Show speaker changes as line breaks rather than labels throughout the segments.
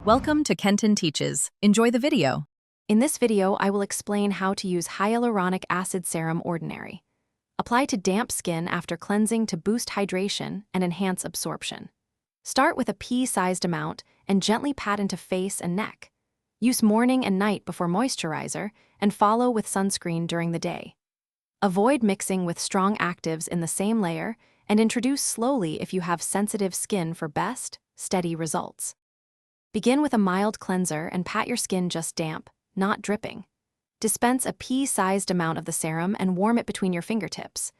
Welcome to Kenton Teaches. Enjoy the video.
In this video, I will explain how to use Hyaluronic Acid Serum Ordinary. Apply to damp skin after cleansing to boost hydration and enhance absorption. Start with a pea-sized amount and gently pat into face and neck. Use morning and night before moisturizer and follow with sunscreen during the day. Avoid mixing with strong actives in the same layer and introduce slowly if you have sensitive skin for best, steady results. Begin with a mild cleanser and pat your skin just damp, not dripping. Dispense a pea-sized amount of the serum and warm it between your fingertips.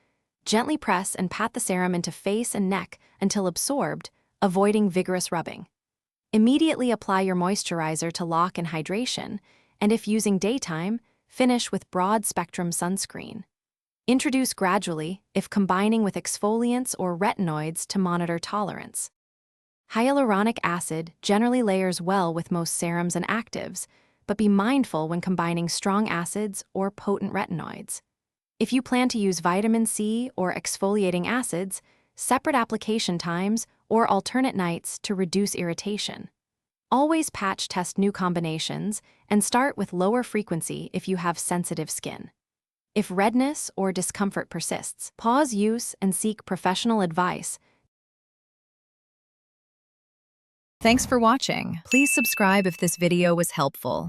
Gently press and pat the serum into face and neck until absorbed, avoiding vigorous rubbing. Immediately apply your moisturizer to lock in hydration, and if using daytime, finish with broad-spectrum sunscreen. Introduce gradually if combining with exfoliants or retinoids to monitor tolerance. Hyaluronic acid generally layers well with most serums and actives, but be mindful when combining strong acids or potent retinoids. If you plan to use vitamin C or exfoliating acids, separate application times or alternate nights to reduce irritation. Always patch test new combinations and start with lower frequency if you have sensitive skin. If redness or discomfort persists, pause use and seek professional advice.
Thanks for watching. Please subscribe if this video was helpful.